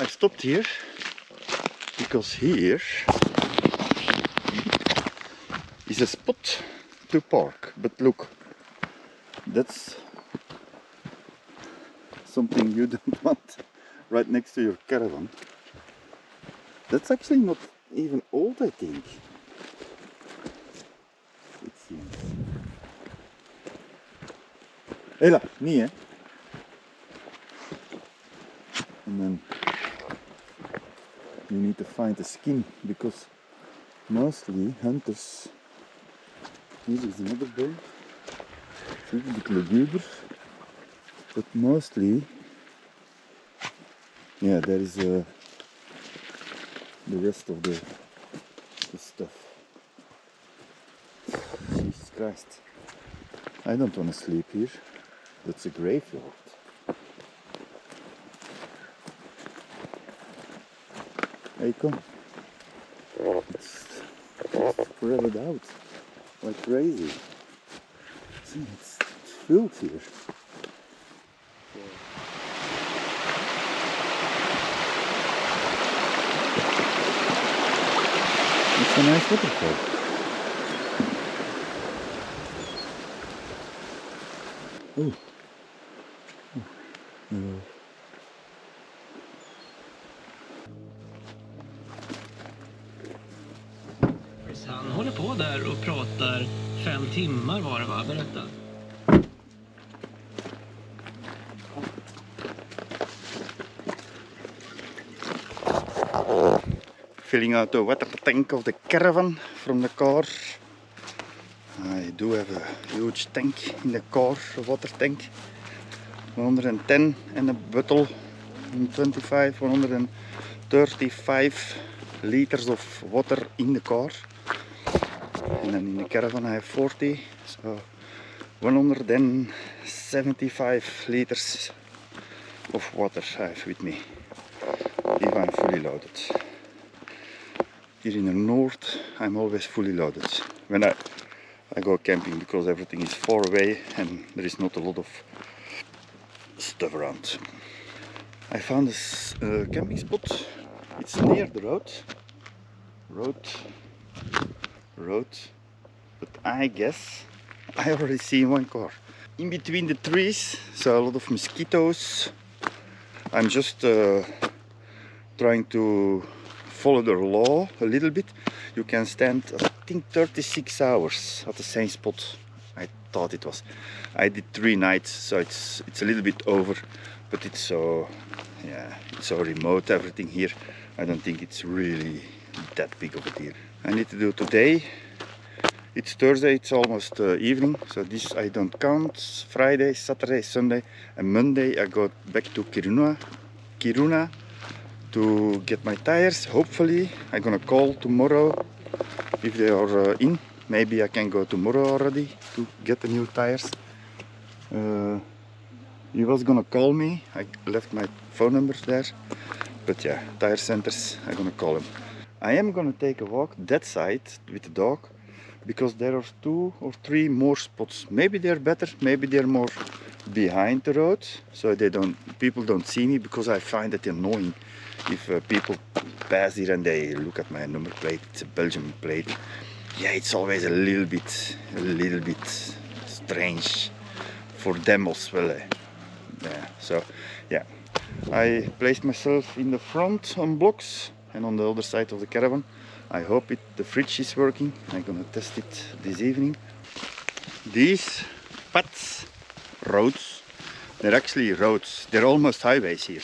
I stopped here because here is a spot to park. But look, that's something you don't want right next to your caravan. That's actually not even old, I think. It seems. Hela, niet hè? And then you need to find the skin because mostly hunters. Here is another bone. It's a little bit luguber, but mostly, yeah, there is the rest of the stuff. Jesus Christ! I don't want to sleep here. That's a graveyard. Hey, come. It's spread out like crazy. See, it's filled here. It's a nice waterfall. Oh. Han håller på där och pratar 5 timmar var det, va? Berätta. Filling out the water tank of the caravan from the car. I do have a huge tank in the car, a water tank. 110 and a bottle, 125, 135 liters of water in the car. And then in the caravan I have 40, so 175 liters of water I have with me, if I'm fully loaded. Here in the north I'm always fully loaded when I go camping because everything is far away and there is not a lot of stuff around. I found this camping spot. It's near the road, but I guess I already see one car in between the trees, so a lot of mosquitoes. I'm just trying to follow the law a little bit. You can stand, I think, 36 hours at the same spot. I thought it was. I did 3 nights, so it's a little bit over, but it's so, yeah, it's so remote, everything here. I don't think it's really that big of a deal. I need to do today. It's Thursday, it's almost evening, so this I don't count. Friday, Saturday, Sunday and Monday I go back to Kiruna to get my tires. Hopefully I'm gonna call tomorrow if they are in. Maybe I can go tomorrow already to get the new tires. He was gonna call me. I left my phone number there, but yeah, tire centers, I'm gonna call him. I am gonna take a walk that side with the dog because there are 2 or 3 more spots. Maybe they're better, maybe they're more behind the road, so people don't see me, because I find it annoying if people pass here and they look at my number plate. It's a Belgian plate. Yeah, it's always a little bit strange for them as well. Yeah, so yeah, I placed myself in the front on blocks and on the other side of the caravan. I hope the fridge is working. I'm gonna test it this evening. These paths, roads, they're actually roads. They're almost highways here.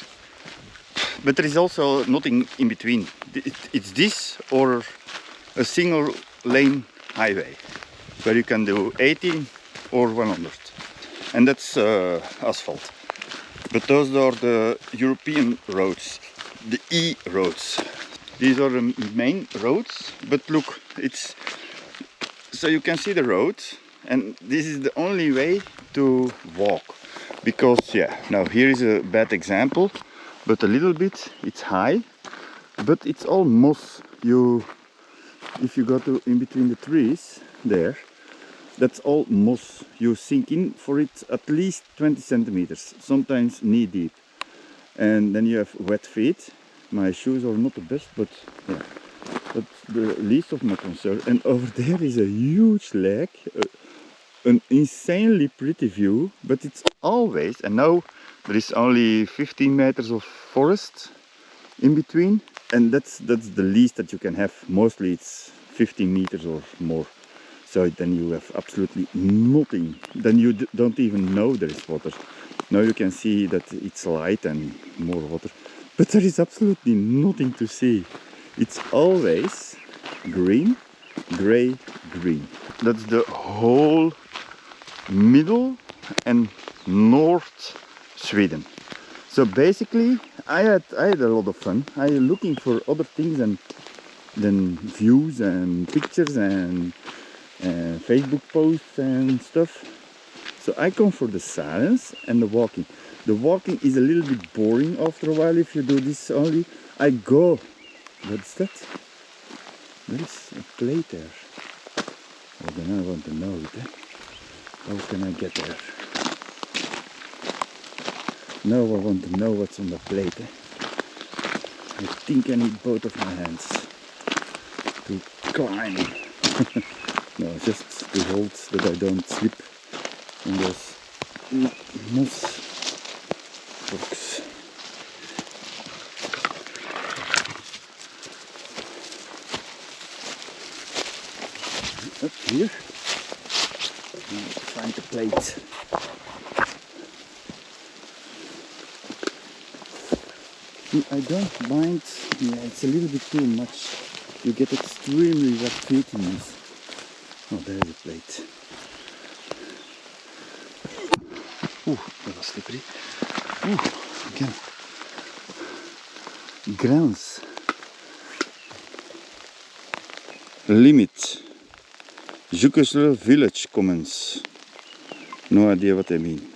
But there is also nothing in between. It's this or a single lane highway where you can do 80 or 100. And that's asphalt. But those are the European roads, the E roads. These are the main roads, but look, so you can see the road, and this is the only way to walk, because yeah, now here is a bad example, but a little bit, it's high, but it's all moss. If you go to in between the trees there, that's all moss. You sink in for it at least 20 centimeters, sometimes knee deep, and then you have wet feet. My shoes are not the best, but yeah, that's the least of my concern. And over there is a huge lake, an insanely pretty view, but it's always, and now there is only 15 meters of forest in between, and that's the least that you can have. Mostly it's 15 meters or more. So then you have absolutely nothing. Then you don't even know there is water. Now you can see that it's light and more water, but there is absolutely nothing to see. It's always green, gray, green. That's the whole middle and north Sweden. So basically I had a lot of fun. I looking for other things than views and pictures and Facebook posts and stuff. So I come for the silence and the walking. The walking is a little bit boring after a while if you do this only. I go. What's that? There is a plate there. Oh, then I want to know it. How can I get there? Now I want to know what's on the plate. I think I need both of my hands to climb. No, just to hold that I don't slip on those moss rocks. Up here, find the plate. I don't mind, yeah, it's a little bit too much. You get extremely wet feet in this. Oh, there's a plate. Oeh, that was slippery. Oeh, again. Grens. Limit. Jukersler village comments. No idea what they mean.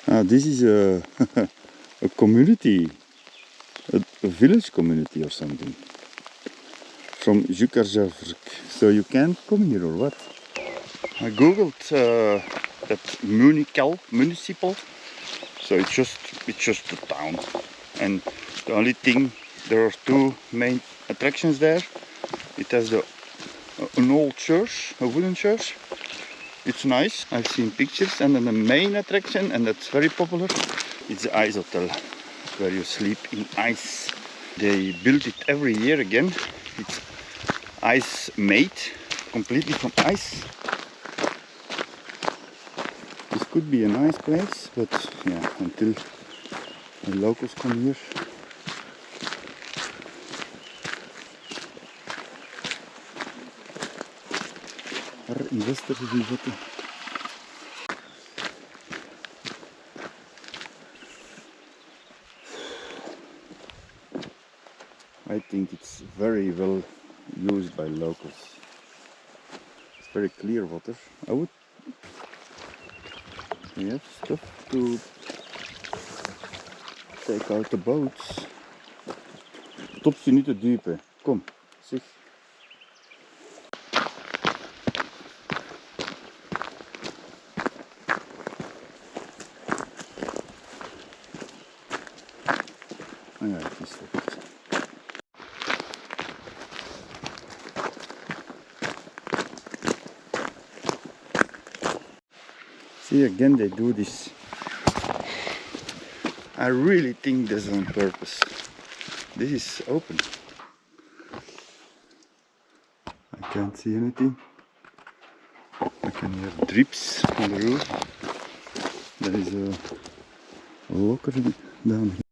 Ah, this is a, a community. A village community or something. From Jukersler. So you can't come here or what? I googled that municipal, so it's just a town, and the only thing, there are two main attractions there. It has an old church, a wooden church. It's nice. I've seen pictures, and then the main attraction, and that's very popular, it's the ice hotel, where you sleep in ice. They build it every year again. It's ice made completely from ice. This could be a nice place, but yeah, until the locals come here. Our investors die zitten. I think it's very well used by locals. It's very clear water. I would. We have stuff to take out the boats. Top ze niet te diep, hè. Kom, zeg. Oh ja, het is goed. See, again they do this. I really think this is on purpose. This is open. I can't see anything. I can hear drips on the roof. There is a locker down here.